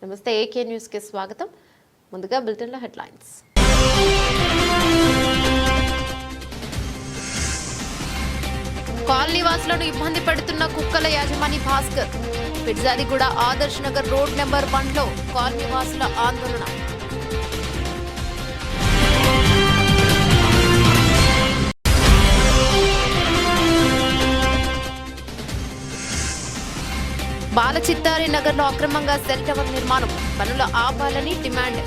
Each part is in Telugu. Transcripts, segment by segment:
నమస్తే ఏకే న్యూస్ కి స్వాగతం. ముందుగా బులెటిన్ లో హెడ్లైన్స్. కాలనీ వాసులను ఇబ్బంది పెడుతున్న కుక్కల యాజమాని భాస్కర్. పిర్జాదిగూడ ఆదర్శ్ నగర్ రోడ్ నెంబర్ 1 లో కాలనీ వాసుల ఆందోళన. బాలచిత్తారి నగర్ లో అక్రమంగా సెల్ టవర్ నిర్మాణం, పనులు ఆపాలని డిమాండ్.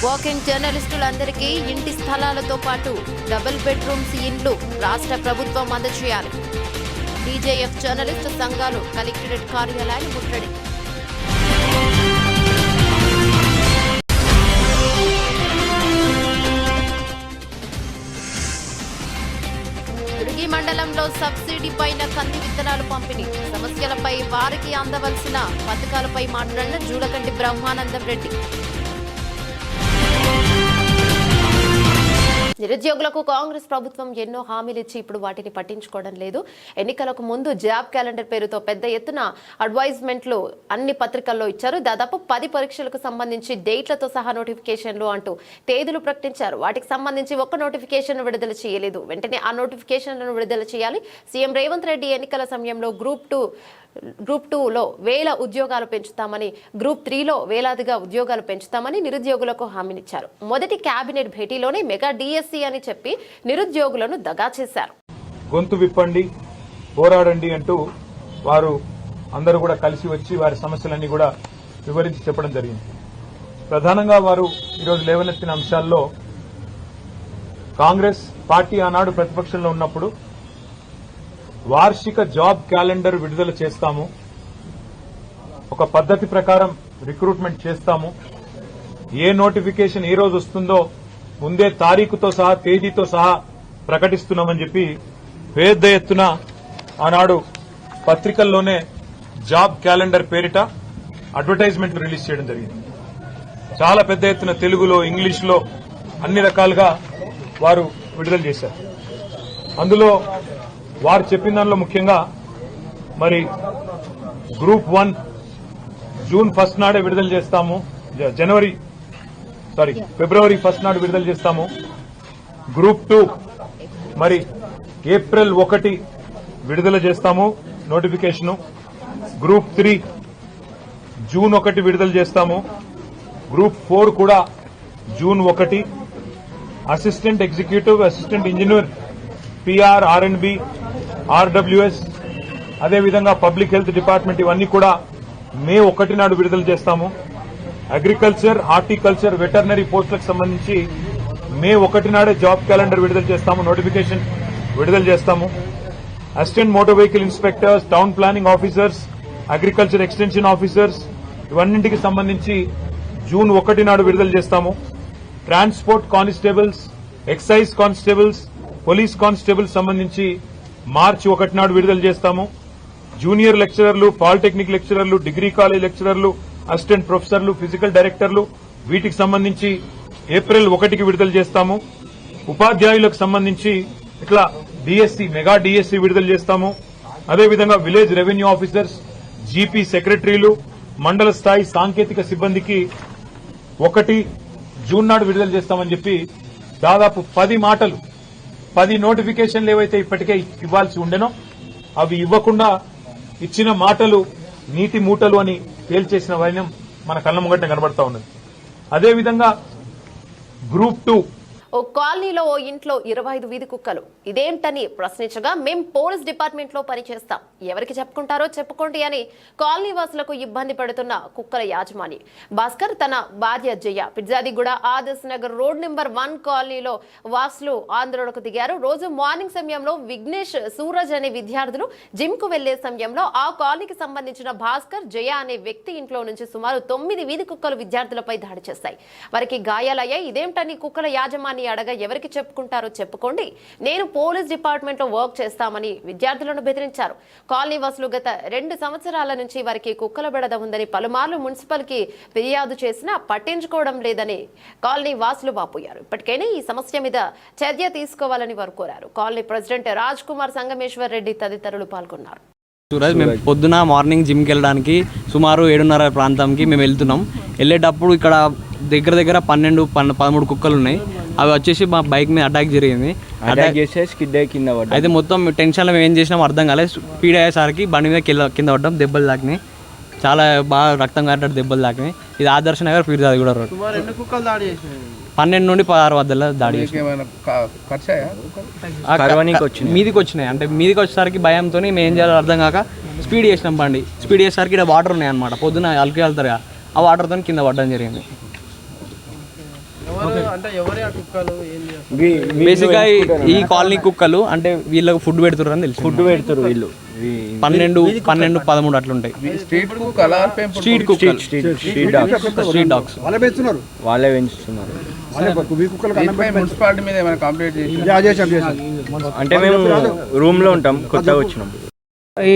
వాకింగ్ జర్నలిస్టులందరికీ ఇంటి స్థలాలతో పాటు డబుల్ బెడ్రూమ్స్ ఇండ్లు రాష్ట్ర ప్రభుత్వం అందజేయాలి. డీజేఎఫ్ జర్నలిస్టు సంఘాలు కలెక్టరేట్ కార్యాలయాన్ని ముట్టడి. దుర్గి మండలంలో సబ్సిడీ పైన కంది విత్తనాలు పంపిణీ, సమస్యలపై వారికి అందవలసిన పథకాలపై మాట్లాడిన జూలకంటి బ్రహ్మానందం రెడ్డి. నిరుద్యోగులకు కాంగ్రెస్ ప్రభుత్వం ఎన్నో హామీలు ఇచ్చి ఇప్పుడు వాటిని పట్టించుకోవడం లేదు. ఎన్నికలకు ముందు జాబ్ క్యాలెండర్ పేరుతో పెద్ద ఎత్తున అడ్వైజ్మెంట్లు అన్ని పత్రికల్లో ఇచ్చారు. దాదాపు 10 పరీక్షలకు సంబంధించి డేట్లతో సహా నోటిఫికేషన్లు అంటూ తేదీలు ప్రకటించారు. వాటికి సంబంధించి ఒక్క నోటిఫికేషన్ విడుదల చేయలేదు. వెంటనే ఆ నోటిఫికేషన్లను విడుదల చేయాలి. సీఎం రేవంత్ రెడ్డి ఎన్నికల సమయంలో గ్రూప్ 2లో 1000 ఉద్యోగాలు పెంచుతామని, గ్రూప్ 3లో వేలాదిగా ఉద్యోగాలు పెంచుతామని నిరుద్యోగులకు హామీనిచ్చారు. మొదటి కేబినెట్ భేటీలోనే మెగా డిఎస్సి అని చెప్పి నిరుద్యోగులను దగా చేశారు. గొంతు విప్పండి, పోరాడండి అంటూ వారు అందరూ కూడా కలిసి వచ్చి వారి సమస్యలన్నీ కూడా వివరించి చెప్పడం జరిగింది. ప్రధానంగా వారు ఈరోజు లేవనెత్తిన అంశాల్లో కాంగ్రెస్ పార్టీ ఆనాడు ప్రతిపక్షంలో ఉన్నప్పుడు వార్షిక జాబ్ క్యాలెండర్ విడుదల చేస్తాము, ఒక పద్ధతి ప్రకారం రిక్రూట్మెంట్ చేస్తాము, ఏ నోటిఫికేషన్ ఏ రోజు వస్తుందో ముందే తారీఖుతో సహా తేదీతో సహా ప్రకటిస్తున్నామని చెప్పి పెద్ద ఎత్తున ఆనాడు పత్రికల్లోనే జాబ్ క్యాలెండర్ పేరిట అడ్వర్టైజ్మెంట్లు రిలీజ్ చేయడం జరిగింది. చాలా పెద్ద ఎత్తున తెలుగులో, ఇంగ్లీష్లో అన్ని రకాలుగా వారు విడుదల చేశారు. అందులో వారు చెప్పిన దానిలో ముఖ్యంగా మరి గ్రూప్ 1 జూన్ 1 నాడే విడుదల చేస్తాము, ఫిబ్రవరి 1 నాడు విడుదల చేస్తాము. గ్రూప్ 2 మరి ఏప్రిల్ 1 విడుదల చేస్తాము నోటిఫికేషను. గ్రూప్ 3 జూన్ 1 విడుదల చేస్తాము. గ్రూప్ 4 కూడా June 1. Assistant executive, assistant engineer, PR, ఆర్ఎండ్బి, ఆర్డబ్ల్యూఎస్, అదేవిధంగా పబ్లిక్ హెల్త్ డిపార్ట్మెంట్ ఇవన్నీ కూడా మే 1 నాడు విడుదల చేస్తాము. అగ్రికల్చర్, హార్టికల్చర్, వెటర్నరీ పోస్టులకు సంబంధించి మే 1 నాడే జాబ్ క్యాలెండర్ విడుదల చేస్తాము, నోటిఫికేషన్ విడుదల చేస్తాము. Assistant motor vehicle inspectors, town planning officers, agriculture extension officers ఇవన్నింటికి సంబంధించి జూన్ 1 నాడు విడుదల చేస్తాము. Transport constables, excise constables, police constables సంబంధించి మార్చి 1 నాడు విడుదల చేస్తాము. జూనియర్ లెక్చరర్లు, పాలిటెక్నిక్ లెక్చరర్లు, డిగ్రీ కాలేజ్ లెక్చరర్లు, అసిస్టెంట్ ప్రొఫెసర్లు, ఫిజికల్ డైరెక్టర్లు వీటికి సంబంధించి ఏప్రిల్ 1కి విడుదల చేస్తాము. ఉపాధ్యాయులకు సంబంధించి ఇట్లా డిఎస్సి, మెగా డిఎస్సి విడుదల చేస్తాము. అదేవిధంగా విలేజ్ రెవెన్యూ ఆఫీసర్స్, జీపీ సెక్రటరీలు, మండల స్థాయి సాంకేతిక సిబ్బందికి 1 జూన్ నాడు విడుదల చేస్తామని చెప్పి దాదాపు 10 నోటిఫికేషన్లు ఏవైతే ఇప్పటికే ఇవ్వాల్సి ఉండెనో అవి ఇవ్వకుండా ఇచ్చిన మాటలు నీటి మూటలు అని తేల్చేసిన వైనం మన కళ్ళ ముంగట కనబడతా ఉన్నది. అదేవిధంగా గ్రూప్ 2 ఓ కాలనీలో ఓ ఇంట్లో 25 వీధి కుక్కలు. ఇదేంటని ప్రశ్నించగా మేం పోలీస్ డిపార్ట్మెంట్ లో పనిచేస్తాం, ఎవరికి చెప్పుకుంటారో చెప్పుకోండి అని కాలనీ వాసులకు ఇబ్బంది పెడుతున్న కుక్కల యాజమాని భాస్కర్ తన భార్య జయ పిర్జాదిగూడ ఆదర్శ్ నగర్ రోడ్ నెంబర్ 1 కాలనీలో వాసులు ఆందోళనకు దిగారు. రోజు మార్నింగ్ సమయంలో విఘ్నేష్, సూరజ్ అనే విద్యార్థులు జిమ్ కు వెళ్లే సమయంలో ఆ కాలనీకి సంబంధించిన భాస్కర్, జయ అనే వ్యక్తి ఇంట్లో నుంచి సుమారు 9 వీధి కుక్కలు విద్యార్థులపై దాడి చేశాయి. వారికి గాయాలయ్యాయి. ఇదేంటని కుక్కల యాజమాని అని అడగ ఎవరికి చెప్పుకుంటారో చెప్పుకోండి, నేను పోలీస్ డిపార్ట్మెంట్లో వర్క్ చేస్తామని విద్యార్థులను బెదిరించారు. కాలనీ వాసులు గత 2 సంవత్సరాల నుంచి వారికి కుక్కల బెడద ఉందని పలుమార్లు మున్సిపల్కి ఫిర్యాదు చేసినా పట్టించుకోవడం లేదని కాలనీ వాసులు వాపోయారు. ఇప్పటికైనా ఈ సమస్య మీద చర్య తీసుకోవాలని వారు కోరారు. కాలనీ ప్రెసిడెంట్ రాజ్ కుమార్ సంగమేశ్వర్ రెడ్డి తదితరులు పాల్గొన్నారు. సూరజ్, మేము పొద్దున మార్నింగ్ జిమ్కి వెళ్ళడానికి సుమారు 7:30 ప్రాంతంకి మేము వెళ్తున్నాం. వెళ్ళేటప్పుడు ఇక్కడ దగ్గర 12-13 కుక్కలు ఉన్నాయి. అవి వచ్చేసి మా బైక్ మీద అటాక్ జరిగింది. అటాక్ చేస్తే స్కిడ్ అయ్యి కింద పడ్డాం. అయితే మొత్తం టెన్షన్లో మేము ఏం చేసినాం అర్థం కాలేదు. స్పీడ్ అయ్యేసరికి బండి మీద కింద పడ్డాం. దెబ్బలు తాకినాయి, చాలా బాగా రక్తం కారేటట్టు దెబ్బలు తాకినాయి. ఇది ఆదర్శ నగర్ పీర్జాది కూడా రోడ్. 12 నుండి 16 వద్దల దాడి మీదికి వచ్చినాయి. అంటే మీదికి వచ్చేసరికి భయంతో మేము ఏం చేయాలో అర్థం కాక స్పీడ్ చేసినాం. బండి స్పీడ్ చేసేసరికి ఇక్కడ వాటర్ ఉన్నాయి అనమాట. పొద్దున అల్కి వెళ్తారు, ఆ వాటర్తో కింద పడడం జరిగింది. బేసిక్గా ఈ కాలనీ కుక్కలు అంటే వీళ్ళకి ఫుడ్ పెడుతుర్రు అని తెలుసు. ఫుడ్ పెడతారు వీళ్ళు. 12-13 అట్లుంటాయి. స్ట్రీట్ కుక్కలు, స్ట్రీట్ డాగ్స్ వాళ్ళే పెంచుతున్నారు. అంటే మేము రూమ్ లో ఉంటాం, కొత్తగా వచ్చినాం. ఈ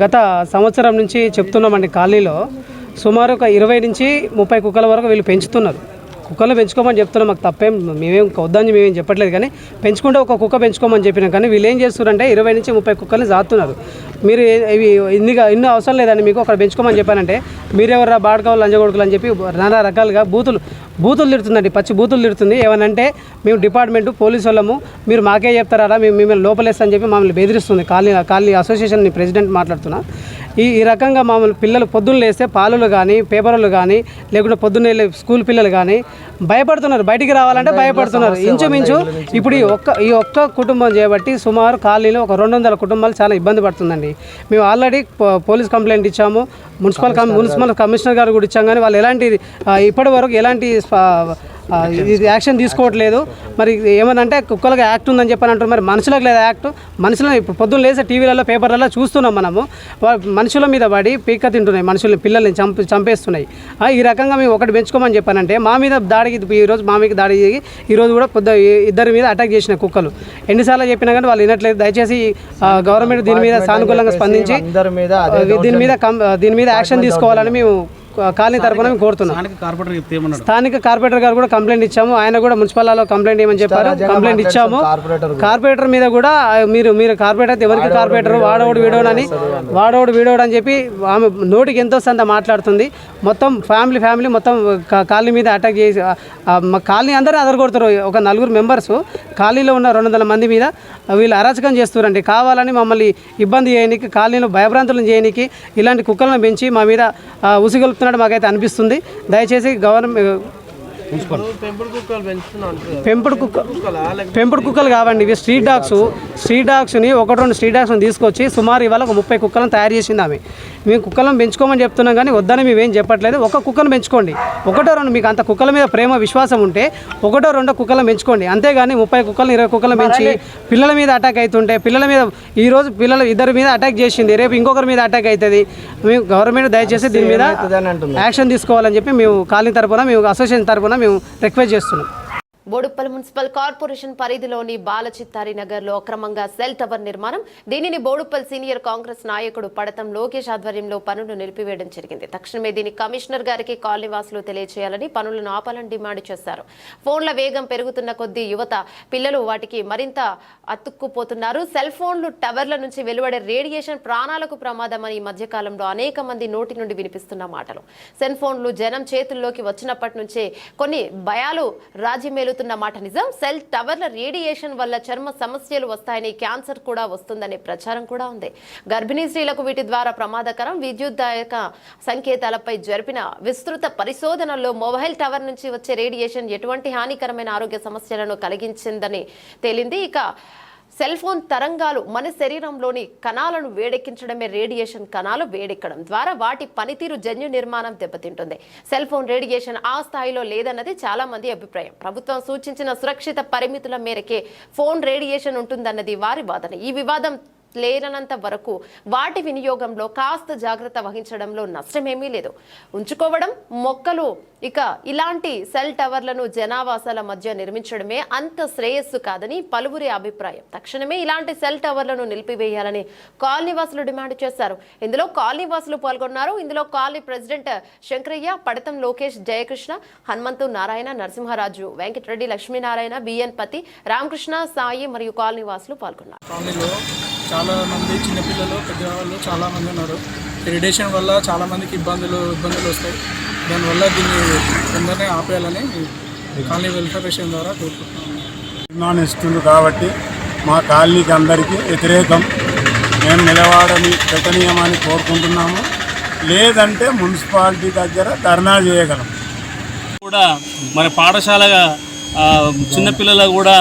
గత సంవత్సరం నుంచి చెప్తున్నామండి, కాలనీలో సుమారు ఒక 20 నుంచి 30 కుక్కల వరకు వీళ్ళు పెంచుతున్నారు. కుక్కలు పెంచుకోమని చెప్తున్నాం, మాకు తప్పేం, మేమేం వద్దని మేమేం చెప్పట్లేదు. కానీ పెంచుకుంటే ఒక కుక్క పెంచుకోమని చెప్పినాం. కానీ వీళ్ళు ఏం చేస్తున్నారంటే 20 నుంచి 30 కుక్కల్ని జాతున్నారు. మీరు ఇవి ఇన్ని అవసరం లేదండి, మీకు అక్కడ పెంచుకోమని చెప్పానంటే మీరెవరా బాడకావాలి లంజగొడుకులు అని చెప్పి నానా రకాలుగా బూతులు తిడుతుందండి, పచ్చి బూతులు తిడుతుంది. ఏమనంటే మేము డిపార్ట్మెంటు పోలీసు వాళ్ళము, మీరు మాకే చెప్తారా, మేము మిమ్మల్ని లోపలేస్తా అని చెప్పి మమ్మల్ని బెదిరిస్తుంది. కాలనీ అసోసియేషన్ ప్రెసిడెంట్ మాట్లాడుతున్నా. ఈ రకంగా మమ్మల్ని పిల్లలు పొద్దున్న లేస్తే పాలులు కానీ పేపర్లు కానీ లేకుంటే పొద్దున్న స్కూల్ పిల్లలు కానీ భయపడుతున్నారు, బయటికి రావాలంటే భయపడుతున్నారు. ఇంచుమించు ఇప్పుడు ఈ ఒక్క కుటుంబం చేయబట్టి సుమారు కాలనీలో ఒక 200 కుటుంబాలు చాలా ఇబ్బంది పడుతుందండి. మేము ఆల్రెడీ పోలీస్ కంప్లైంట్ ఇచ్చాము, మున్సిపల్ కమిషనర్ గారు కూడా ఇచ్చాం. కానీ వాళ్ళు ఇప్పటి వరకు ఎలాంటి యాక్షన్ తీసుకోవట్లేదు. మరి ఏమనంటే కుక్కలకు యాక్ట్ ఉందని చెప్పని అంటారు, మరి మనుషులకు లేదా యాక్ట్? మనుషులను ఇప్పుడు పొద్దున్న లేసే టీవీలలో పేపర్లలో చూస్తున్నాం మనము, మనుషుల మీద పడి పీక్క తింటున్నాయి, మనుషుల్ని పిల్లల్ని చంపేస్తున్నాయి. ఈ రకంగా మేము ఒకటి పెంచుకోమని చెప్పానంటే మా మీద దాడికి ఈరోజు మా మీద దాడి చేసి ఈరోజు కూడా ఇద్దరి మీద అటాక్ చేసిన కుక్కలు. ఎన్నిసార్లు చెప్పినా కానీ వాళ్ళు వినట్లేదు. దయచేసి గవర్నమెంట్ దీని మీద సానుకూలంగా స్పందించి దీని మీద యాక్షన్ తీసుకోవాలని మేము కాలనీ తరఫున మేము కోరుతున్నాం. స్థానిక కార్పొరేటర్ గారు కూడా కంప్లైంట్ ఇచ్చాము, ఆయన కూడా మున్సిపల్లో కంప్లైంట్ ఇవ్వమని చెప్పారు, కంప్లైంట్ ఇచ్చాము. కార్పొరేటర్ మీద కూడా మీరు కార్పొరేటర్ అయితే ఎవరికి కార్పొరేటర్ వాడోడు వీడోడు అని చెప్పి ఆమె నోటికి ఎంతో సంత మాట్లాడుతుంది. మొత్తం ఫ్యామిలీ మొత్తం కాలనీ మీద అటాక్ చేసి కాలనీ అందరూ అదరగొడుతారు. ఒక 4 మెంబర్స్ కాలనీలో ఉన్న 200 మంది మీద వీళ్ళు అరాచకం చేస్తున్నారండి. కావాలని మమ్మల్ని ఇబ్బంది చేయడానికి, కాలనీలో భయభ్రాంతులను చేయడానికి ఇలాంటి కుక్కలను పెంచి మా మీద ఉసిగొలుపుతున్నారు మాకైతే అనిపిస్తుంది. దయచేసి గవర్నమెంట్ పెంపుడు కుక్కలు కావండి ఇవి, స్ట్రీట్ డాగ్స్ని 1-2 స్ట్రీట్ డాగ్స్ని తీసుకొచ్చి సుమారు ఇవాళ ఒక 30 కుక్కలను తయారు చేసింది ఆమె. మేము కుక్కలను పెంచుకోమని చెప్తున్నాం కానీ వద్దని మేమేం చెప్పట్లేదు. ఒక కుక్కను పెంచుకోండి, 1-2 మీకు అంత కుక్కల మీద ప్రేమ విశ్వాసం ఉంటే 1-2 కుక్కలను పెంచుకోండి. అంతేగాని 30 కుక్కలను 20 కుక్కలను పెంచి పిల్లల మీద అటాక్ అవుతుంటే పిల్లల మీద ఈరోజు ఇద్దరి మీద అటాక్ చేసింది, రేపు ఇంకొకరి మీద అటాక్ అవుతుంది. మేము గవర్నమెంట్ దయచేసి దీని మీద యాక్షన్ తీసుకోవాలని చెప్పి మేము కాలనీ తరఫున మేము అసోసియేషన్ తరఫున మేము రిక్వెస్ట్ చేస్తున్నాం. బోడుప్పల్ మున్సిపల్ కార్పొరేషన్ పరిధిలోని బాలచిత్తారి నగర్లో అక్రమంగా సెల్ టవర్ నిర్మాణం. దీనిని బోడుప్పల్ సీనియర్ కాంగ్రెస్ నాయకుడు పడతం లోకేష్ ఆధ్వర్యంలో పనులు నిలిపివేయడం జరిగింది. తక్షణమే దీన్ని కమిషనర్ గారికి కాలనీవాసులు తెలియజేయాలని, పనులను ఆపాలని డిమాండ్ చేశారు. ఫోన్ల వేగం పెరుగుతున్న కొద్దీ యువత పిల్లలు వాటికి మరింత అతుక్కుపోతున్నారు. సెల్ ఫోన్లు టవర్ల నుంచి వెలువడే రేడియేషన్ ప్రాణాలకు ప్రమాదమని ఈ మధ్యకాలంలో అనేక మంది నోటి నుండి వినిపిస్తున్న మాటలు. సెల్ ఫోన్లు జనం చేతుల్లోకి వచ్చినప్పటి నుంచే కొన్ని భయాలు రాజ్యమేలు మాట నిజం. సెల్ టవర్ల రేడియేషన్ వల్ల చర్మ సమస్యలు వస్తాయని, క్యాన్సర్ కూడా వస్తుందనే ప్రచారం కూడా ఉంది. గర్భిణీ స్త్రీలకు వీటి ద్వారా ప్రమాదకరం విద్యుద్దాయక సంకేతాలపై జరిపిన విస్తృత పరిశోధనల్లో మొబైల్ టవర్ నుంచి వచ్చే రేడియేషన్ ఎటువంటి హానికరమైన ఆరోగ్య సమస్యలను కలిగించిందని తేలింది. ఇక సెల్ ఫోన్ తరంగాలు మన శరీరంలోని కణాలను వేడెక్కించడమే. రేడియేషన్ కణాలు వేడెక్కడం ద్వారా వాటి పనితీరు జన్యు నిర్మాణం దెబ్బతింటుంది. సెల్ ఫోన్ రేడియేషన్ ఆ స్థాయిలో లేదన్నది చాలా మంది అభిప్రాయం. ప్రభుత్వం సూచించిన సురక్షిత పరిమితుల మేరకే ఫోన్ రేడియేషన్ ఉంటుందన్నది వారి వాదన. ఈ వివాదం లేనంత వరకు వాటి వినియోగంలో కాస్త జాగ్రత్త వహించడంలో నష్టమేమీ లేదు. ఉంచుకోవడం మొక్కలు ఇక ఇలాంటి సెల్ టవర్లను జనావాసాల మధ్య నిర్మించడమే అంత శ్రేయస్సు కాదని పలువురి అభిప్రాయం. తక్షణమే ఇలాంటి సెల్ టవర్లను నిలిపివేయాలని కాలనీవాసులు డిమాండ్ చేశారు. ఇందులో కాలనీవాసులు పాల్గొన్నారు. ఇందులో colony president Shankaraiah, Padatham Lokesh, Jayakrishna, Hanumanthu, Narayana, Narasimharaju, Venkatareddy, Lakshminarayana, BN Pathi, Ramakrishna, Sai మరియు కాలనీవాసులు పాల్గొన్నారు. కాలనీలో చాలా మంది చిన్నపిల్లలు, పెద్దవాళ్ళు చాలా మంది ఉన్నారు. రేడియేషన్ వల్ల చాలా మందికి ఇబ్బందులు వస్తాయి. దానివల్ల దీన్ని తొందరనే ఆపేయాలని కాలనీ వెల్ఫేర్ ద్వారా కోరుకుంటున్నాను. నిర్మాణిస్తుంది కాబట్టి మా కాలనీకి అందరికీ వ్యతిరేకం. మేము నిలవాడని పెట్టనీయమని కోరుకుంటున్నాము. లేదంటే మున్సిపాలిటీ దగ్గర ధర్నా చేయగలం. కూడా మరి పాఠశాలగా చిన్నపిల్లలు కూడా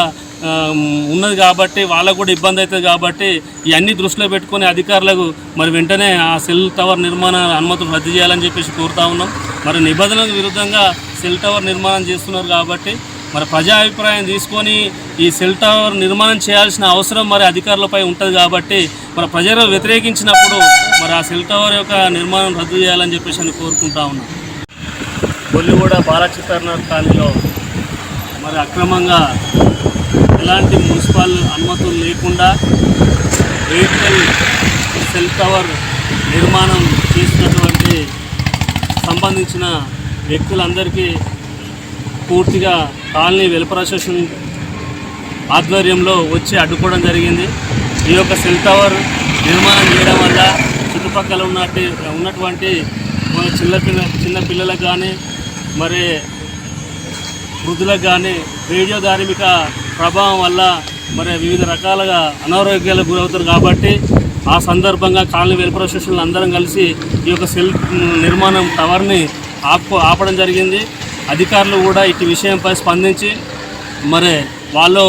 ఉన్నది కాబట్టి వాళ్ళకు కూడా ఇబ్బంది అవుతుంది కాబట్టి ఇవన్నీ దృష్టిలో పెట్టుకుని అధికారులకు మరి వెంటనే ఆ సెల్ టవర్ నిర్మాణ అనుమతులు రద్దు చేయాలని చెప్పేసి కోరుతా ఉన్నాం. మరి నిబంధనలకు విరుద్ధంగా సెల్ టవర్ నిర్మాణం చేస్తున్నారు కాబట్టి మరి ప్రజా అభిప్రాయం తీసుకొని ఈ సెల్ టవర్ నిర్మాణం చేయాల్సిన అవసరం మరి అధికారులపై ఉంటుంది కాబట్టి మరి ప్రజలు వ్యతిరేకించినప్పుడు మరి ఆ సెల్ టవర్ యొక్క నిర్మాణం రద్దు చేయాలని చెప్పేసి అని కోరుకుంటా ఉన్నాం. కొల్లిగూడ బాలచిత్రనాథ్ కాలనీలో మరి అక్రమంగా ఎలాంటి మున్సిపల్ అనుమతులు లేకుండా ఎయిర్టెల్ సెల్ టవర్ నిర్మాణం చేసినటువంటి సంబంధించిన వ్యక్తులందరికీ పూర్తిగా కాలనీ వెల్ఫేర్ అసోసియేషన్ ఆధ్వర్యంలో వచ్చి అడ్డుకోవడం జరిగింది. ఈ యొక్క సెల్ టవర్ నిర్మాణం చేయడం వల్ల చుట్టుపక్కల ఉన్నటువంటి చిన్న పిల్లలకు కానీ మరి వృద్ధులకు కానీ రేడియో ధార్మిక ప్రభావం వల్ల మరి వివిధ రకాలుగా అనారోగ్యాలకు గురవుతారు కాబట్టి ఆ సందర్భంగా కాలనీ వెల్ఫేర్ అసోసియేషన్లు అందరం కలిసి ఈ యొక్క సెల్ నిర్మాణం టవర్ని ఆపడం జరిగింది. అధికారులు కూడా ఇటు విషయంపై స్పందించి మరి వాళ్ళు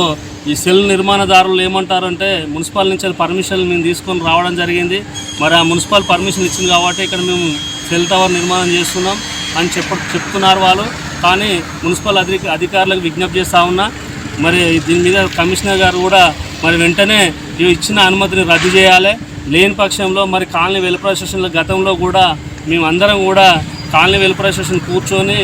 ఈ సెల్ నిర్మాణదారులు ఏమంటారంటే మున్సిపల్ నుంచి పర్మిషన్ మేము తీసుకొని రావడం జరిగింది. మరి ఆ మున్సిపల్ పర్మిషన్ ఇచ్చింది కాబట్టి ఇక్కడ మేము సెల్ టవర్ నిర్మాణం చేస్తున్నాం అని చెప్తున్నారు వాళ్ళు. కానీ మున్సిపల్ అధికారులకు విజ్ఞప్తి చేస్తూ ఉన్నా మరి దీని మీద కమిషనర్ గారు కూడా మరి వెంటనే ఇచ్చిన అనుమతిని రద్దు చేయాలి. లేని పక్షంలో మరి కాలనీ వెల్ఫేర్ అసోసియేషన్ల గతంలో కూడా మేమందరం కూడా కాలనీ వెల్ఫేర్ అసోసియేషన్ కూర్చొని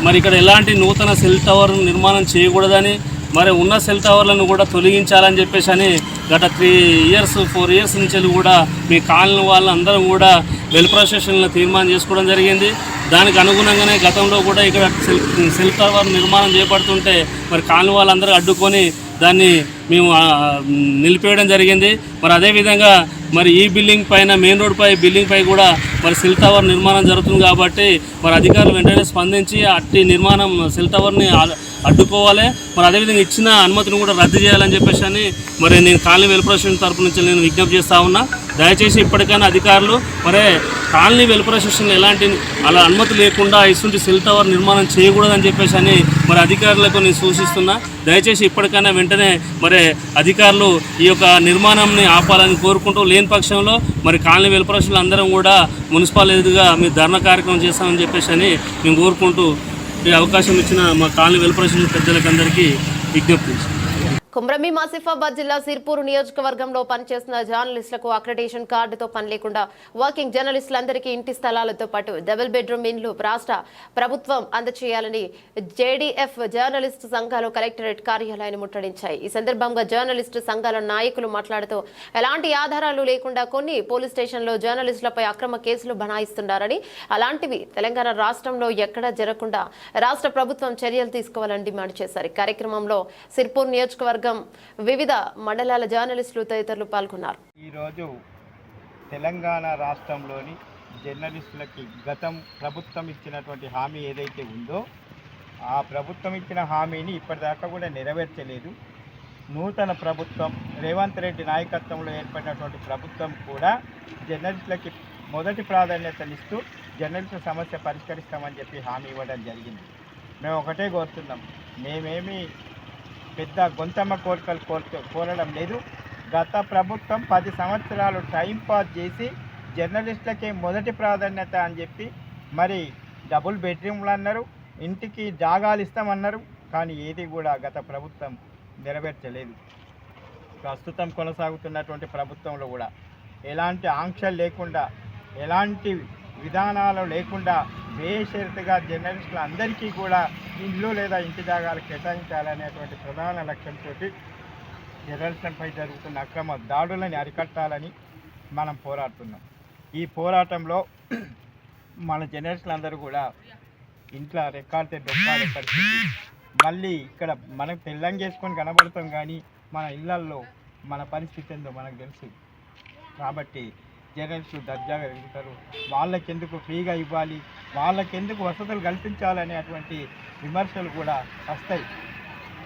మరి ఇక్కడ ఎలాంటి నూతన సెల్ టవర్ నిర్మాణం చేయకూడదని మరి ఉన్న సెల్ టవర్లను కూడా తొలగించాలని చెప్పేసి అని గత 4 ఇయర్స్ నుంచి కూడా మీ కాలనీ వాళ్ళందరం కూడా వెల్ఫేర్ అసోసియేషన్లో తీర్మానం చేసుకోవడం జరిగింది. దానికి అనుగుణంగానే గతంలో కూడా ఇక్కడ సెల్ టవర్ నిర్మాణం చేపడుతుంటే మరి కాలనీ వాళ్ళందరూ అడ్డుకొని దాన్ని మేము నిలిపేయడం జరిగింది. మరి అదేవిధంగా మరి ఈ బిల్డింగ్ పైన మెయిన్ రోడ్ బిల్డింగ్ పై కూడా మరి సెల్ టవర్ నిర్మాణం జరుగుతుంది కాబట్టి మరి అధికారులు వెంటనే స్పందించి అట్టి నిర్మాణం సెల్ టవర్ని అడ్డుకోవాలి. మరి అదేవిధంగా ఇచ్చిన అనుమతిని కూడా రద్దు చేయాలని చెప్పేసి అని మరి నేను కాలనీ వెల్ఫేర్ అసోసియేషన్ తరపు నుంచి నేను విజ్ఞప్తి చేస్తా ఉన్నా. దయచేసి ఇప్పటికైనా అధికారులు మరి కాలనీ వెల్ఫేర్ అసోసియేషన్ ఎలాంటి అలా అనుమతి లేకుండా ఇటువంటి సెల్ టవర్ నిర్మాణం చేయకూడదని చెప్పేసి అని మరి అధికారులకు నేను సూచిస్తున్నా. దయచేసి ఇప్పటికైనా వెంటనే మరి అధికారులు ఈ యొక్క నిర్మాణంని ఆపాలని కోరుకుంటూ, లేని పక్షంలో మరి కాలనీ వెల్ఫేర్ అసోసియేషన్ అందరం కూడా మున్సిపల్ ఎదురుగా మీరు ధర్నా కార్యక్రమం చేస్తామని చెప్పేసి అని మేము కోరుకుంటూ ఈ అవకాశం ఇచ్చిన మా కాలనీ వెల్ఫేర్ అసోసియేషన్ పెద్దలకు అందరికీ విజ్ఞప్తి. కుమ్రమీం ఆసిఫాబాద్ జిల్లా సిర్పూర్ నియోజకవర్గంలో పనిచేస్తున్న జర్నలిస్టులకు అక్రెడిటేషన్ కార్డుతో పని లేకుండా వర్కింగ్ జర్నలిస్టులందరికీ ఇంటి స్థలాలతో పాటు డబుల్ బెడ్రూమ్ ఇండ్లు రాష్ట్ర ప్రభుత్వం అందజేయాలని జేడీఎఫ్ జర్నలిస్టు సంఘాలు కలెక్టరేట్ కార్యాలయాన్ని ముట్టడించాయి. ఈ సందర్భంగా జర్నలిస్టు సంఘాల నాయకులు మాట్లాడుతూ ఎలాంటి ఆధారాలు లేకుండా కొన్ని పోలీస్ స్టేషన్లో జర్నలిస్టులపై అక్రమ కేసులు బనాయిస్తున్నారని, అలాంటివి తెలంగాణ రాష్ట్రంలో ఎక్కడా జరగకుండా రాష్ట్ర ప్రభుత్వం చర్యలు తీసుకోవాలని డిమాండ్ చేశారు. ఈ కార్యక్రమంలో సిర్పూర్ నియోజకవర్గం వివిధ మండలాల జర్నలిస్టులు తదితరులు పాల్గొన్నారు. ఈరోజు తెలంగాణ రాష్ట్రంలోని జర్నలిస్టులకి గతం ప్రభుత్వం ఇచ్చినటువంటి హామీ ఏదైతే ఉందో ఆ ప్రభుత్వం ఇచ్చిన హామీని ఇప్పటిదాకా కూడా నెరవేర్చలేదు. నూతన ప్రభుత్వం రేవంత్ రెడ్డి నాయకత్వంలో ఏర్పడినటువంటి ప్రభుత్వం కూడా జర్నలిస్టులకి మొదటి ప్రాధాన్యతనిస్తూ జర్నలిస్టుల సమస్య పరిష్కరిస్తామని చెప్పి హామీ ఇవ్వడం జరిగింది. మేము ఒకటే కోరుతున్నాం, మేమేమి పెద్ద గొంతమ్మ కోరికలు కోరడం లేదు. గత ప్రభుత్వం 10 సంవత్సరాలు టైంపాస్ చేసి జర్నలిస్టులకే మొదటి ప్రాధాన్యత అని చెప్పి మరి డబుల్ బెడ్రూమ్లు అన్నారు, ఇంటికి జాగాలు ఇస్తామన్నారు. కానీ ఏది కూడా గత ప్రభుత్వం నెరవేర్చలేదు. ప్రస్తుతం కొనసాగుతున్నటువంటి ప్రభుత్వంలో కూడా ఎలాంటి ఆంక్షలు లేకుండా, ఎలాంటి విధానాలు లేకుండా బేషరతుగా జర్నలిస్టులు అందరికీ కూడా ఇల్లు లేదా ఇంటి జాగాలు కేటాయించాలనేటువంటి ప్రధాన లక్ష్యంతో జర్నలిస్టులపై జరుగుతున్న అక్రమ దాడులని అరికట్టాలని మనం పోరాడుతున్నాం. ఈ పోరాటంలో మన జర్నలిస్టులందరూ కూడా ఇంట్లో రెక్కాడితే డొక్కాడే పరిస్థితి. మళ్ళీ ఇక్కడ మనం తెల్లంగేసుకొని కనబడతాం, కానీ మన ఇళ్లల్లో మన పరిస్థితి ఏందో మనకు తెలుసు. కాబట్టి జర్నలిస్టులు దర్జాగా ఎదుగుతారు, వాళ్ళకెందుకు ఫ్రీగా ఇవ్వాలి, వాళ్ళకెందుకు వసతులు కల్పించాలనేటువంటి విమర్శలు కూడా వస్తాయి.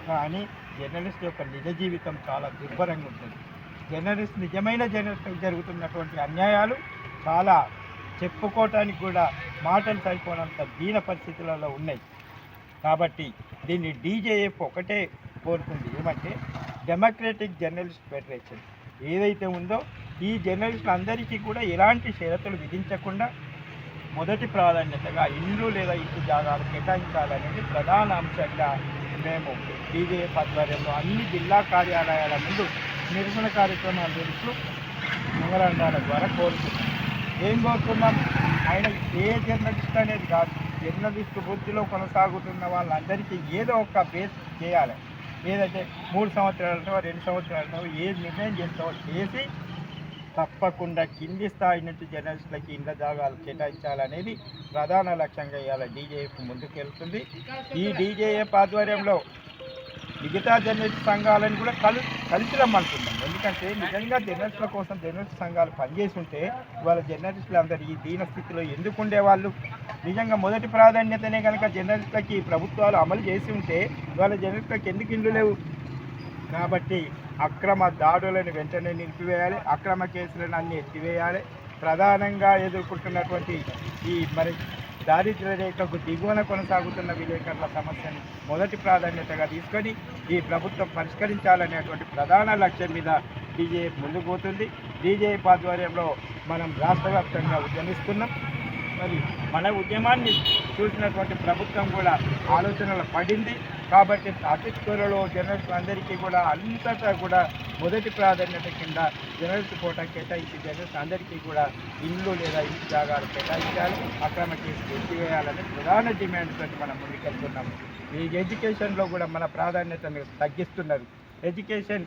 కానీ జర్నలిస్ట్ యొక్క నిజ జీవితం చాలా దుర్భరంగా ఉంటుంది. నిజమైన జర్నలిస్టులకు జరుగుతున్నటువంటి అన్యాయాలు చాలా చెప్పుకోవటానికి కూడా మాటలు సరిపోనంత దీన పరిస్థితులలో ఉన్నాయి. కాబట్టి దీన్ని డీజేఎఫ్ ఒకటే కోరుతుంది, ఏమంటే డెమోక్రటిక్ జర్నలిస్ట్ ఫెడరేషన్ ఏదైతే ఉందో ఈ జర్నలిస్టులు అందరికీ కూడా ఎలాంటి షరతులు విధించకుండా మొదటి ప్రాధాన్యతగా ఇల్లు లేదా ఇంటి జాగాలు కేటాయించాలనేది ప్రధాన అంశంగా మేము డీజేఎఫ్ ఆధ్వర్యంలో అన్ని జిల్లా కార్యాలయాల ముందు నిరసన కార్యక్రమాలు జరుపుతూ మెమరాండాల ద్వారా కోరుతున్నాం. ఏం కోరుతున్నాం? ఆయన ఏ జర్నలిస్ట్ అనేది కాదు, జర్నలిస్టు వృత్తిలో కొనసాగుతున్న వాళ్ళందరికీ ఏదో ఒక బేస్ చేయాలి. ఏదంటే 3 సంవత్సరాలతో 2 సంవత్సరాలతో ఏ నిర్ణయం చేస్తావో చేసి తప్పకుండా కింది స్థాయి నుంచి జర్నలిస్టులకి ఇళ్ల జాగాలు కేటాయించాలనేది ప్రధాన లక్ష్యంగా ఇవాళ డీజేఎఫ్ ముందుకెళ్తుంది. ఈ డీజేఎఫ్ ఆధ్వర్యంలో మిగతా జర్నలిస్ట్ సంఘాలను కూడా కలిసి రమ్మంటున్నాం. ఎందుకంటే నిజంగా జర్నలిస్టుల కోసం జర్నలిస్ట్ సంఘాలు పనిచేసి ఉంటే ఇవాళ జర్నలిస్టులు అందరూ ఈ దీన స్థితిలో ఎందుకు ఉండేవాళ్ళు? నిజంగా మొదటి ప్రాధాన్యతనే కనుక జర్నలిస్టులకి ప్రభుత్వాలు అమలు చేసి ఉంటే ఇవాళ జర్నలిస్టులకు ఎందుకు ఇళ్ళు లేవు? కాబట్టి అక్రమ దాడులను వెంటనే నిలిపివేయాలి, అక్రమ కేసులను అన్ని ఎత్తివేయాలి. ప్రధానంగా ఎదుర్కొంటున్నటువంటి ఈ దారిద్ర్య రేఖకు దిగువన కొనసాగుతున్న విలేకరుల సమస్యను మొదటి ప్రాధాన్యతగా తీసుకొని ఈ ప్రభుత్వం పరిష్కరించాలనేటువంటి ప్రధాన లక్ష్యం మీద డీజేఎఫ్ ముందుకు పోతుంది. డీజేఎఫ్ ఆధ్వర్యంలో మనం రాష్ట్ర వ్యాప్తంగా ఉద్యమిస్తున్నాం. మరి మన ఉద్యమాన్ని చూసినటువంటి ప్రభుత్వం కూడా ఆలోచనలు పడింది. కాబట్టి అతి త్వరలో జర్నలిస్టులందరికీ కూడా అంతటా కూడా మొదటి ప్రాధాన్యత కింద జర్నలిస్ట్ కోటా కేటాయించి జర్నలిస్ట్ అందరికీ కూడా ఇల్లు లేదా ఇంటి జాగాలు కేటాయించాలి, అక్రమ కేసులు ఎత్తివేయాలని ప్రధాన డిమాండ్ తోటి మనం ముందుకెళ్తున్నాము. ఈ ఎడ్యుకేషన్లో కూడా మన ప్రాధాన్యతను తగ్గిస్తున్నారు. ఎడ్యుకేషన్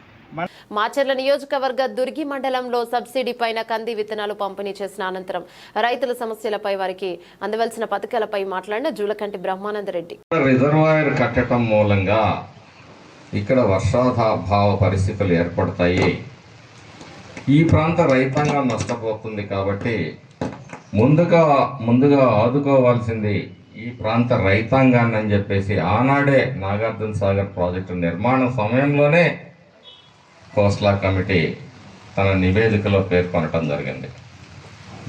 మాచర్ల నియోజకవర్గ దుర్గి మండలంలో సబ్సిడీ పైన కంది విత్తనాలు పంపిణీ చేసిన అనంతరం రైతుల సమస్యలపై వారికి అందవలసిన పథకాలపై మాట్లాడిన జూలకంటి బ్రహ్మానందరెడ్డి. రిజర్వాయర్ కట్టడం మూలంగా ఇక్కడ వర్షాభావ పరిస్థితులు ఏర్పడతాయి. ఈ ప్రాంత రైతాంగం నష్టపోతుంది. కాబట్టి ముందుగా ఆదుకోవాల్సింది ఈ ప్రాంత రైతాంగాన్ని అని చెప్పేసి ఆనాడే నాగార్జున సాగర్ ప్రాజెక్టు నిర్మాణ సమయంలోనే కోస్లా కమిటీ తన నివేదికలో పేర్కొనటం జరిగింది.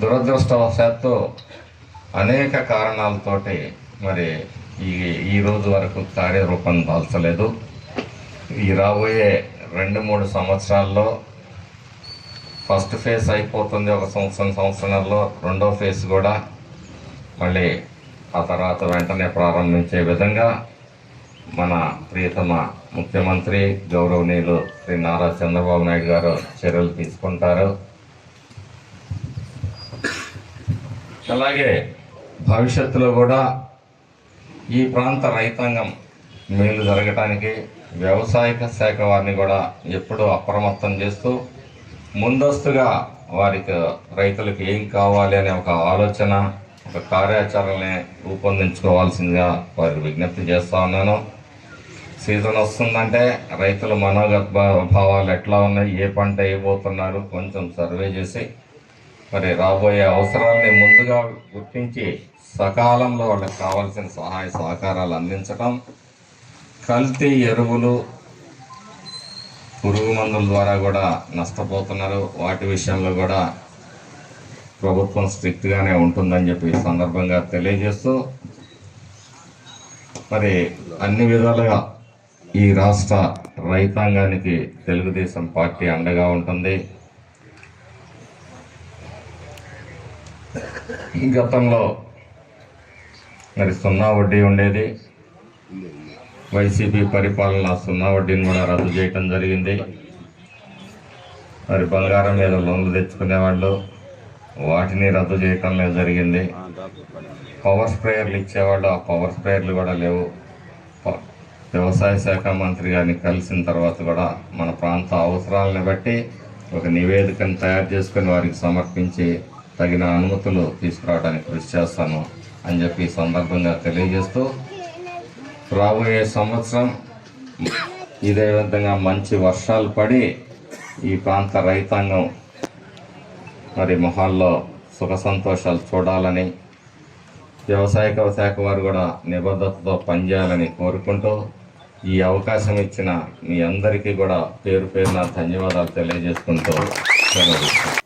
దురదృష్టవశాత్తు అనేక కారణాలతోటి మరి ఈ రోజు వరకు కార్యరూపం దాల్చలేదు. ఈ రాబోయే 2-3 సంవత్సరాల్లో ఫస్ట్ ఫేజ్ అయిపోతుంది. ఒక సంవత్సరంలో రెండో ఫేజ్ కూడా మళ్ళీ ఆ తర్వాత వెంటనే ప్రారంభించే విధంగా మన ప్రియతమ ముఖ్యమంత్రి గౌరవనీయులు శ్రీ నారా చంద్రబాబు నాయుడు గారు చర్యలు తీసుకుంటారు. అలాగే భవిష్యత్తులో కూడా ఈ ప్రాంత రైతాంగం మేలు జరగటానికి వ్యవసాయ శాఖ వారిని కూడా ఎప్పుడూ అప్రమత్తం చేస్తూ ముందస్తుగా వారికి రైతులకు ఏం కావాలి అనే ఒక ఆలోచన, ఒక కార్యాచరణని రూపొందించుకోవాల్సిందిగా వారికి విజ్ఞప్తి చేస్తూ ఉన్నాను. సీజన్ వస్తుందంటే రైతుల మనోభావాలు ఎట్లా ఉన్నాయి, ఏ పంట వేయబోతున్నారు కొంచెం సర్వే చేసి మరి రాబోయే అవసరాలని ముందుగా గుర్తించి సకాలంలో వాళ్ళకి కావాల్సిన సహాయ సహకారాలు అందించడం, కల్తీ ఎరువులు పురుగు మందుల ద్వారా కూడా నష్టపోతున్నారు. వాటి విషయంలో కూడా ప్రభుత్వం స్ట్రిక్ట్గానే ఉంటుందని చెప్పి ఈ సందర్భంగా తెలియజేస్తూ మరి అన్ని విధాలుగా ఈ రాష్ట్ర రైతాంగానికి తెలుగుదేశం పార్టీ అండగా ఉంటుంది. గతంలో మరి 0 వడ్డీ ఉండేది. వైసీపీ పరిపాలన 0 వడ్డీని కూడా రద్దు చేయటం జరిగింది. మరి బంగారం మీద లోన్లు తెచ్చుకునేవాళ్ళు వాటిని రద్దు చేయటంలో జరిగింది. పవర్ స్ప్రేయర్లు ఇచ్చేవాళ్ళు ఆ పవర్ స్ప్రేయర్లు కూడా లేవు. వ్యవసాయ శాఖ మంత్రి గారిని కలిసిన తర్వాత కూడా మన ప్రాంత అవసరాలను బట్టి ఒక నివేదికను తయారు చేసుకుని వారికి సమర్పించి తగిన అనుమతులు తీసుకురావడానికి కృషి చేస్తాను అని చెప్పి ఈ సందర్భంగా తెలియజేస్తూ, రాబోయే సంవత్సరం ఇదే విధంగా మంచి వర్షాలు పడి ఈ ప్రాంత రైతాంగం మరి మొహాల్లో సుఖ సంతోషాలు చూడాలని, వ్యవసాయ శాఖ వారు కూడా నిబద్ధతతో పనిచేయాలని కోరుకుంటూ, ఈ అవకాశం ఇచ్చిన మీ అందరికీ కూడా పేరు పేరున ధన్యవాదాలు తెలియజేసుకుంటూ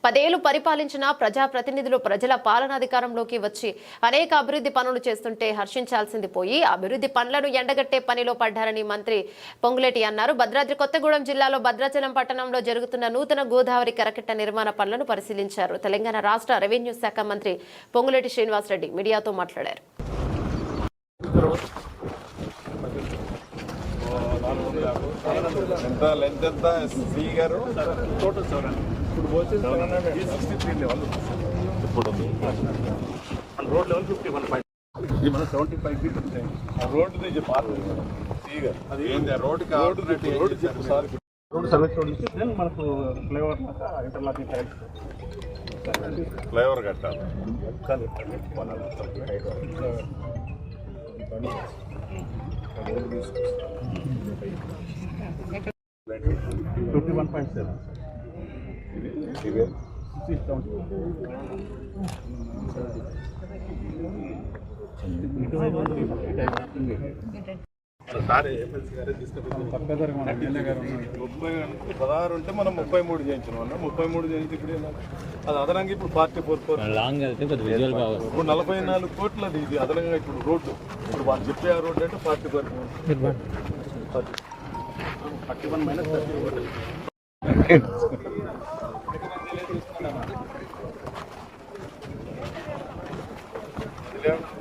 10 ఏళ్లు పరిపాలించిన ప్రజాప్రతినిధులు ప్రజల పాలనాధికారంలోకి వచ్చి అనేక అభివృద్ధి పనులు చేస్తుంటే హర్షించాల్సింది పోయి అభివృద్ధి పనులను ఎండగట్టే పనిలో పడ్డారని మంత్రి పొంగులేటి అన్నారు. భద్రాద్రి కొత్తగూడెం జిల్లాలో భద్రాచలం పట్టణంలో జరుగుతున్న నూతన గోదావరి కరకట్ట నిర్మాణ పనులను పరిశీలించారు. తెలంగాణ రాష్ట్ర రెవెన్యూ శాఖ మంత్రి పొంగులేటి శ్రీనివాసరెడ్డి మీడియాతో మాట్లాడారు. ఫ్లైఓవర్ కట్టాలి. సార్ ఎమ్మెల్సీ గారే తీసుకెళ్ళి 16 ఉంటే మనం 33 చేయించిన 33 చేయించి ఇప్పుడు అది అదనంగా ఇప్పుడు 44 ఇప్పుడు 44 కోట్లది ఇది అదనంగా ఇప్పుడు రోడ్డు ఇప్పుడు వాళ్ళు చెప్పే ఆ రోడ్డు అంటే 44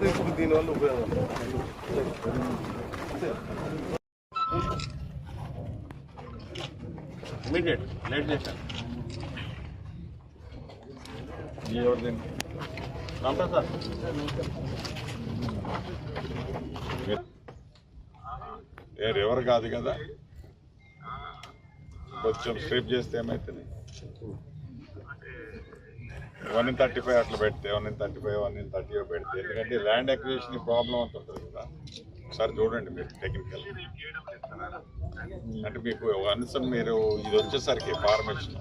ఇప్పుడు దీనివల్ల ఉపయోగం ఇమీడియట్ లేట్ చేశాను. సార్ ఎవరు కాదు కదా, కొంచెం స్ట్రిప్ చేస్తే ఏమవుతుంది 135 అట్లా పెడితే 135 130 పెడితే, ఎందుకంటే ల్యాండ్ అక్విజిషన్ ప్రాబ్లం అంత ఉంటుంది కదా. ఒకసారి చూడండి మీరు టెక్నికల్, అంటే మీకు వన్స్ మీరు ఇది వచ్చేసరికి ఫార్మేషన్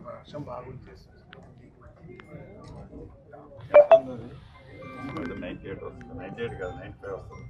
వర్షం బాగుంది. 98 వస్తుంది, 98 కాదు 95 వస్తుంది.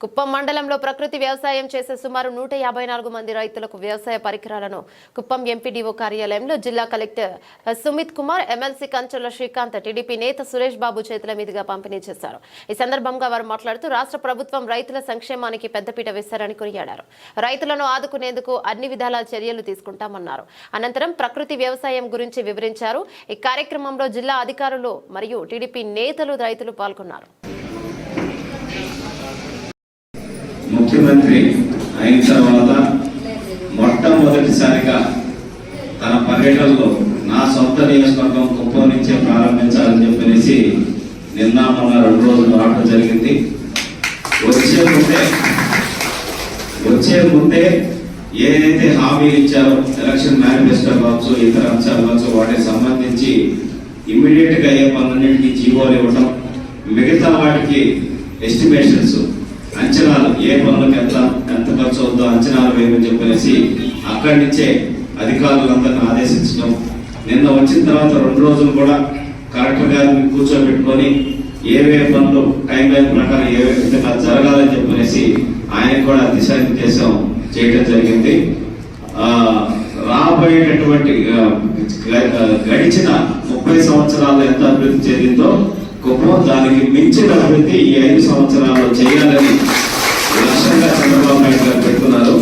కుప్పం మండలంలో ప్రకృతి వ్యవసాయం చేసే సుమారు 154 మంది రైతులకు వ్యవసాయ పరికరాలను కుప్పం ఎంపీడీఓ కార్యాలయంలో జిల్లా collector Sumit Kumar, MLC Kancharla Srikanth, TDP నేత సురేష్ బాబు చేతుల మీదుగా పంపిణీ చేశారు. ఈ సందర్భంగా వారు మాట్లాడుతూ రాష్ట్ర ప్రభుత్వం రైతుల సంక్షేమానికి పెద్దపీట వేశారని కొనియాడారు. రైతులను ఆదుకునేందుకు అన్ని విధాల చర్యలు తీసుకుంటామన్నారు. అనంతరం ప్రకృతి వ్యవసాయం గురించి వివరించారు. ఈ కార్యక్రమంలో జిల్లా అధికారులు మరియు టీడీపీ నేతలు, రైతులు పాల్గొన్నారు. ముఖ్యమంత్రి అయిన తర్వాత మొట్టమొదటిసారిగా తన పర్యటనలో నా సొంత నియోజకవర్గం కుప్పం నుంచే ప్రారంభించాలని చెప్పనేసి నిన్న మొన్న 2 రోజులు రావడం జరిగింది. వచ్చే ముందే ఏదైతే హామీలు ఇచ్చారో ఎలక్షన్ మేనిఫెస్టో కావచ్చు, ఇతర అంశాలు కావచ్చు, వాటికి సంబంధించి ఇమ్మీడియట్ గా ఏ పనులన్నింటినీ జీవోలు ఇవ్వడం, మిగతా వాటికి ఎస్టిమేషన్స్ అంచనాలు ఏ పనులకు ఎంత ఖర్చు అవుతుందో అంచనాలు వేయమని చెప్పనేసి అక్కడి నుంచే అధికారులందరినీ ఆదేశించడం. నిన్న వచ్చిన తర్వాత 2 రోజులు కూడా కలెక్టర్ గారిని కూర్చోబెట్టుకొని ఏవే పనులు టైం లైన్ ప్రకారం ఏ విధంగా జరగాలని చెప్పనేసి ఆయన కూడా దిశానిర్దేశం చేయడం జరిగింది. రాబోయేటటువంటి గడిచిన 30 సంవత్సరాల్లో ఎంత అభివృద్ధి చెందిందో కుప్పం దానికి మించిన అభివృద్ధి ఈ 5 సంవత్సరాల్లో చేయాలని లక్ష్యంగా చంద్రబాబు నాయుడు గారు పెడుతున్నారు.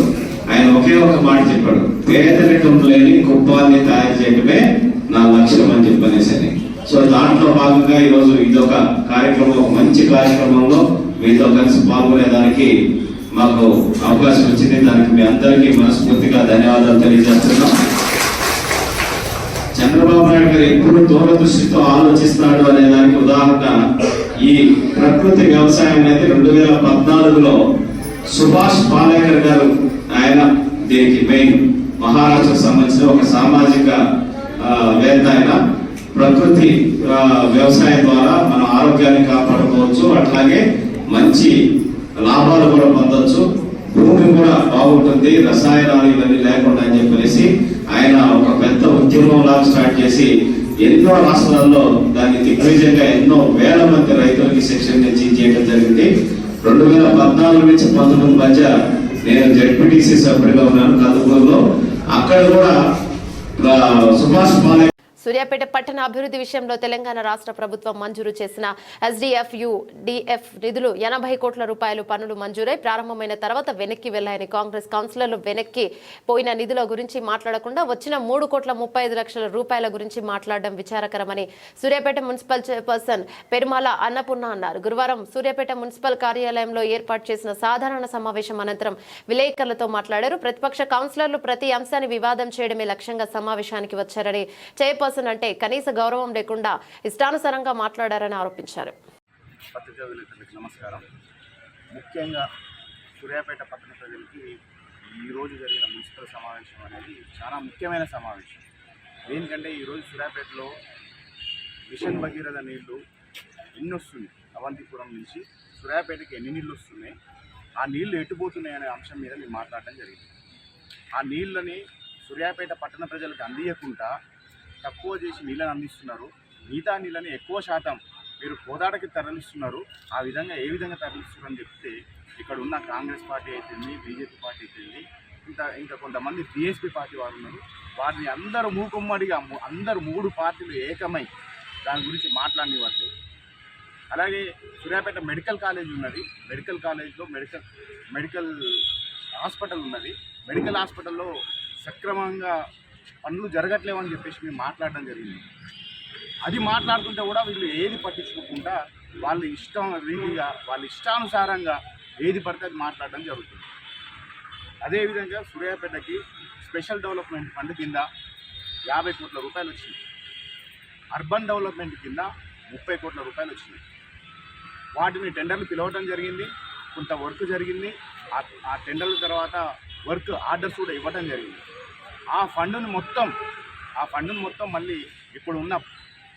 ఆయన ఒకే ఒక మాట చెప్పాడు, పేదరికం లేని కుప్పాన్ని తయారు చేయడమే నా లక్ష్యం అని చెప్పనేసి. సో దాంట్లో భాగంగా ఈరోజు ఇదొక కార్యక్రమం, ఒక మంచి కార్యక్రమంలో మీతో కలిసి పాల్గొనేదానికి మాకు అవకాశం వచ్చింది. దానికి మీ అందరికీ మనస్ఫూర్తిగా ధన్యవాదాలు తెలియజేస్తున్నాం. చంద్రబాబు నాయుడు గారు ఎప్పుడు దూరదృష్టితో ఆలోచిస్తాడు అనే దానికి ఉదాహరణ ఈ ప్రకృతి వ్యవసాయం అనేది 2014లో సుభాష్ పాలేకర్ గారు ఆయన దీనికి మెయిన్ మహారాష్ట్రకు సంబంధించిన ఒక సామాజిక వేత్త. ఆయన ప్రకృతి వ్యవసాయం ద్వారా మన ఆరోగ్యాన్ని కాపాడుకోవచ్చు, అట్లాగే మంచి లాభాలు కూడా పొందొచ్చు, భూమి కూడా బాగుంటుంది, రసాయనాలు ఇవన్నీ లేకుండా అని చెప్పేసి ఆయన ఒక పెద్ద ఉద్యమం లాగా స్టార్ట్ చేసి ఎన్నో రాష్ట్రాల్లో దాన్ని దిగ్విజయంగా ఎన్నో వేల మంది రైతులకి శిక్షణ చేయడం జరిగింది. 2014 నుంచి 19 మధ్య నేను జెడ్పీటీసీ సభ్యుడిగా ఉన్నాను కందుకూరులో. అక్కడ కూడా సుభాష్ పాలేకర్ సూర్యాపేట పట్టణ అభివృద్ధి విషయంలో తెలంగాణ రాష్ట్ర ప్రభుత్వం మంజూరు చేసిన SDF-UDF నిధులు 80 కోట్ల రూపాయలు పనులు మంజూరై ప్రారంభమైన తర్వాత వెనక్కి వెళ్లాయని కాంగ్రెస్ కౌన్సిలర్లు వెనక్కి పోయిన నిధుల గురించి మాట్లాడకుండా వచ్చిన 3,35 లక్షల రూపాయల గురించి మాట్లాడడం విచారకరమని సూర్యాపేట మున్సిపల్ చైర్పర్సన్ పెరుమాల అన్నపూర్ణ అన్నారు. గురువారం సూర్యాపేట మున్సిపల్ కార్యాలయంలో ఏర్పాటు చేసిన సాధారణ సమావేశం అనంతరం విలేకరులతో మాట్లాడారు. ప్రతిపక్ష కౌన్సిలర్లు ప్రతి అంశాన్ని వివాదం చేయడమే లక్ష్యంగా సమావేశానికి వచ్చారని, చైర్పర్సన్ అంటే కనీస గౌరవం లేకుండా ఇష్టానుసారంగా మాట్లాడారని ఆరోపించారు. పత్రికా విలేకరులకు నమస్కారం. ముఖ్యంగా సూర్యాపేట పట్టణ ప్రజలకి ఈరోజు జరిగిన మున్సిపల్ సమావేశం అనేది చాలా ముఖ్యమైన సమావేశం. ఎందుకంటే ఈరోజు సూర్యాపేటలో మిషన్ భగీరథ నీళ్లు ఎన్ని వస్తున్నాయి, అవంతిపురం నుంచి సూర్యాపేటకి ఎన్ని నీళ్ళు వస్తున్నాయి, ఆ నీళ్లు ఎట్టుపోతున్నాయి అనే అంశం మీద మేము మాట్లాడడం జరిగింది. ఆ నీళ్ళని సూర్యాపేట పట్టణ ప్రజలకు అందియకుండా తక్కువ చేసి నీళ్ళని అందిస్తున్నారు, మిగతా నీళ్ళని ఎక్కువ శాతం మీరు కోదాడకి తరలిస్తున్నారు. ఆ విధంగా ఏ విధంగా తరలిస్తున్నారని చెప్తే ఇక్కడ ఉన్న కాంగ్రెస్ పార్టీ అయితేంది, బీజేపీ పార్టీ అయితేంది, ఇంకా కొంతమంది బీఎస్పీ పార్టీ వారు ఉన్నారు. వారిని అందరూ మూకుమ్మడిగా అందరూ 3 పార్టీలు ఏకమై దాని గురించి మాట్లాడినట్లేదు. అలాగే సూర్యాపేట మెడికల్ కాలేజ్ ఉన్నది, మెడికల్ కాలేజ్లో మెడికల్ హాస్పిటల్ ఉన్నది. మెడికల్ హాస్పిటల్లో సక్రమంగా పనులు జరగట్లేవని చెప్పేసి మేము మాట్లాడడం జరిగింది. అది మాట్లాడుతుంటే కూడా వీళ్ళు ఏది పట్టించుకోకుండా వాళ్ళ ఇష్టం రీతిగా వాళ్ళ ఇష్టానుసారంగా ఏది పడితే అది మాట్లాడడం జరుగుతుంది. అదేవిధంగా సూర్యాపేటకి స్పెషల్ డెవలప్మెంట్ ఫండ్ కింద 50 కోట్ల రూపాయలు వచ్చినాయి, అర్బన్ డెవలప్మెంట్ కింద 30 కోట్ల రూపాయలు వచ్చినాయి. వాటిని టెండర్లు పిలవడం జరిగింది, కొంత వర్క్ జరిగింది. ఆ టెండర్ల తర్వాత వర్క్ ఆర్డర్స్ కూడా ఇవ్వడం జరిగింది. ఆ ఫండ్ను మొత్తం మళ్ళీ ఇప్పుడు ఉన్న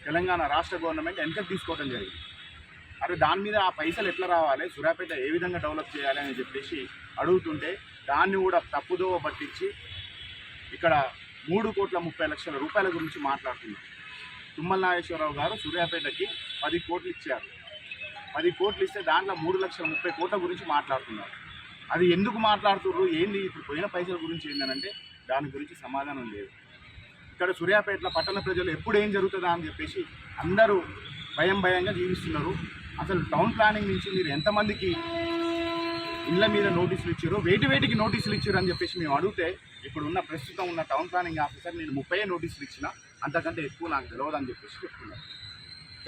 తెలంగాణ రాష్ట్ర గవర్నమెంట్ వెనక్కి తీసుకోవడం జరిగింది. అరే దాని మీద ఆ పైసలు ఎట్లా రావాలి, సూర్యాపేట ఏ విధంగా డెవలప్ చేయాలి అని చెప్పేసి అడుగుతుంటే దాన్ని కూడా తప్పుదోవ పట్టించి ఇక్కడ 3,30 లక్షల రూపాయల గురించి మాట్లాడుతున్నారు. తుమ్మల నాగేశ్వరరావు గారు సూర్యాపేటకి 10 కోట్లు ఇచ్చారు. 10 కోట్లు ఇస్తే దాంట్లో 3,30 కోట్ల గురించి మాట్లాడుతున్నారు. అది ఎందుకు మాట్లాడుతున్నారు, ఏంది ఇప్పుడు పోయిన పైసల గురించి ఏంటంటే దాని గురించి సమాధానం లేదు. ఇక్కడ సూర్యాపేటలో పట్టణ ప్రజలు ఎప్పుడు ఏం జరుగుతుందా అని చెప్పేసి అందరూ భయంగా జీవిస్తున్నారు. అసలు టౌన్ ప్లానింగ్ నుంచి మీరు ఎంతమందికి ఇళ్ళ మీద నోటీసులు ఇచ్చారు, వేటికి నోటీసులు ఇచ్చారు అని చెప్పేసి మేము అడిగితే ఇప్పుడు ఉన్న ప్రస్తుతం ఉన్న టౌన్ ప్లానింగ్ ఆఫీసర్ నేను 30 నోటీసులు ఇచ్చినా అంతకంటే ఎక్కువ నాకు తెలియదు అని చెప్పేసి చెప్తున్నారు.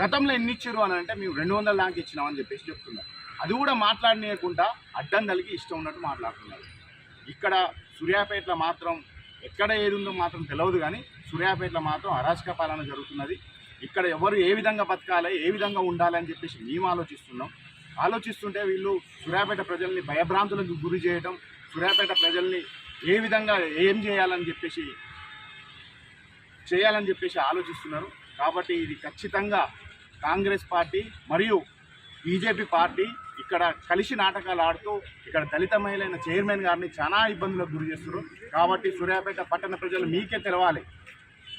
గతంలో ఎన్ని ఇచ్చారు అని అంటే మేము 200 దాకా ఇచ్చినామని చెప్పేసి చెప్తున్నారు. అది కూడా మాట్లాడనీయకుండా అడ్డం కలిగి ఇష్టం ఉన్నట్టు మాట్లాడుతున్నారు. ఇక్కడ సూర్యాపేటలో మాత్రం ఎక్కడ ఏది ఉందో మాత్రం తెలియదు, కానీ సూర్యాపేటలో మాత్రం అరాచక పాలన జరుగుతున్నది. ఇక్కడ ఎవరు ఏ విధంగా బతకాలి, ఏ విధంగా ఉండాలి అని చెప్పేసి మేము ఆలోచిస్తుంటే వీళ్ళు సూర్యాపేట ప్రజల్ని భయభ్రాంతులకు గురి చేయడం, సూర్యాపేట ప్రజల్ని ఏ విధంగా ఏం చేయాలని చెప్పేసి ఆలోచిస్తున్నారు. కాబట్టి ఇది ఖచ్చితంగా కాంగ్రెస్ పార్టీ మరియు బీజేపీ పార్టీ ఇక్కడ కలిసి నాటకాలు ఆడుతూ ఇక్కడ దళిత మహిళైన చైర్మన్ గారిని చాలా ఇబ్బందులకు గురి చేస్తున్నారు. కాబట్టి సూర్యాపేట పట్టణ ప్రజలు మీకే తెలవాలి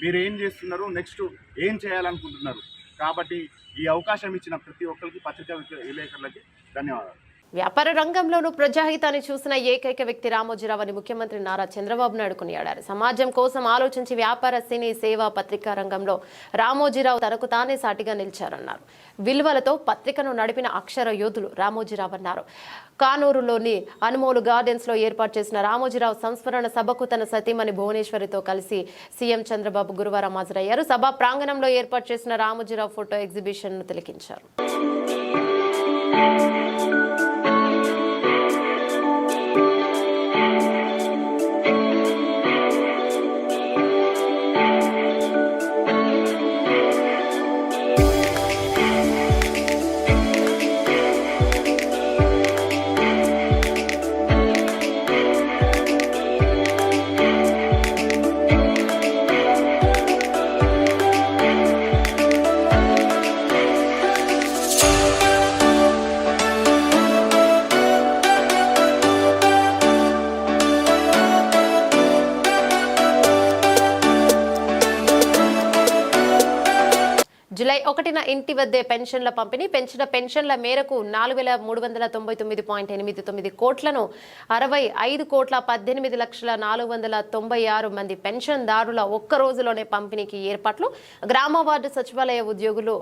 మీరు ఏం చేస్తున్నారు, నెక్స్ట్ ఏం చేయాలనుకుంటున్నారు. కాబట్టి ఈ అవకాశం ఇచ్చిన ప్రతి ఒక్కరికి పత్రికా విలేకరులకి ధన్యవాదాలు. వ్యాపార రంగంలోనూ ప్రజాహితాన్ని చూసిన ఏకైక వ్యక్తి రామోజీరావు అని ముఖ్యమంత్రి నారా చంద్రబాబు నాయుడు కొనియాడారు. సమాజం కోసం ఆలోచించి వ్యాపార సినీ సేవా పత్రికా రంగంలో రామోజీరావు తనకు తానే సాటిగా నిలిచారన్నారు. విలువలతో పత్రికను నడిపిన అక్షర యోధులు రామోజీరావు అన్నారు. కానూరులోని అనుమోలు గార్డెన్స్ లో ఏర్పాటు చేసిన రామోజీరావు సంస్మరణ సభకు తన సతీమణి భువనేశ్వరితో కలిసి సీఎం చంద్రబాబు గురువారం హాజరయ్యారు. సభా ప్రాంగణంలో ఏర్పాటు చేసిన రామోజీరావు ఫోటో ఎగ్జిబిషన్ ను తిలకించారు. జూలై 1న ఇంటి వద్దే పెన్షన్ల పంపిణీ. పెంచిన పెన్షన్ల మేరకు 4,399.89 కోట్లను 65,18,496 మంది పెన్షన్దారుల ఒక్క రోజులోనే పంపిణీకి ఏర్పాట్లు. గ్రామ వార్డు సచివాలయ ఉద్యోగులు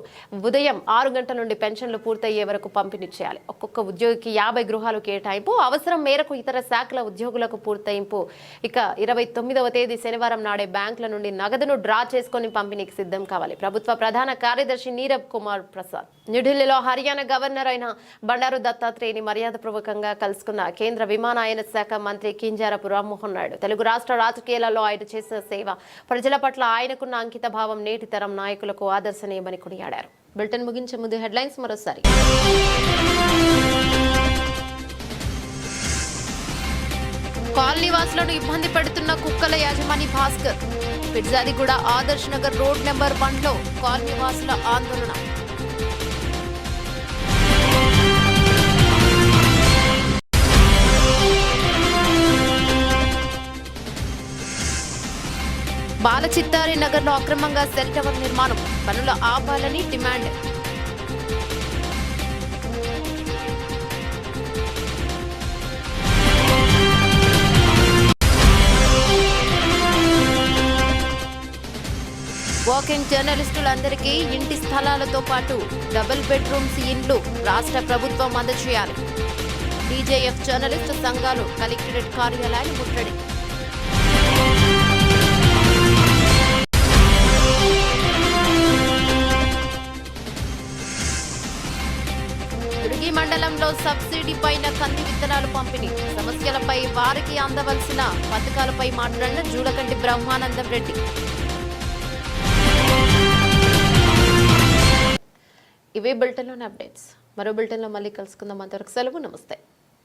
ఉదయం 6 గంటల నుండి పెన్షన్లు పూర్తయ్యే వరకు పంపిణీ చేయాలి. ఒక్కొక్క ఉద్యోగికి 50 గృహాలు కేటాయింపు. అవసరం మేరకు ఇతర శాఖల ఉద్యోగులకు పూర్తయింపు. ఇక 29వ తేదీ శనివారం నాడే బ్యాంకుల నుండి నగదును డ్రా చేసుకుని పంపిణీకి సిద్ధం కావాలి. ప్రభుత్వ ప్రధాన కార్యదర్శి నీరబ్ కుమార్ ప్రసాద్ న్యూఢిల్లీలో హర్యానా గవర్నర్ అయిన బండారు దత్తాత్రేయని మర్యాదపూర్వకంగా కలుసుకున్న కేంద్ర విమానయాన శాఖ మంత్రి కింజారపు రామ్మోహన్ నాయుడు. తెలుగు రాష్ట్ర రాజకీయాలలో ఆయన చేసిన సేవ, ప్రజల పట్ల ఆయనకున్న అంకిత భావం నేటి తరం నాయకులకు ఆదర్శనీయమని కొనియాడారు. బులెటిన్ ముగించే ముందు హెడ్లైన్స్ మరోసారి. కాలనీ వాసులను ఇబ్బంది పెడుతున్న కుక్కల యాజమాని భాస్కర్. పిర్జాదిగూడ ఆదర్శ్ నగర్ రోడ్ నెంబర్ 1లో కాలనీ వాసుల ఆందోళన. బాలచిత్తారి నగర్లో అక్రమంగా సెల్ టవర్ నిర్మాణం, పనులు ఆపాలని డిమాండ్. వాకింగ్ జర్నలిస్టులందరికీ ఇంటి స్థలాలతో పాటు డబుల్ బెడ్రూమ్స్ ఇండ్లు రాష్ట్ర ప్రభుత్వం అందజేయాలి. టీజేఎఫ్ జర్నలిస్టు సంఘాలు కలెక్టరేట్ కార్యాలయాన్ని ముట్టడి. దుర్గి మండలంలో సబ్సిడీ పైన కంది విత్తనాలు పంపిణీ, సమస్యలపై వారికి అందవలసిన పథకాలపై మాట్లాడిన జూలకంటి బ్రహ్మానందం రెడ్డి. ఇవే బులెటిన్లోని అప్డేట్స్. మరో బులెటిన్లో మళ్ళీ కలుసుకుందాం. అంతవరకు సెలవు. నమస్తే.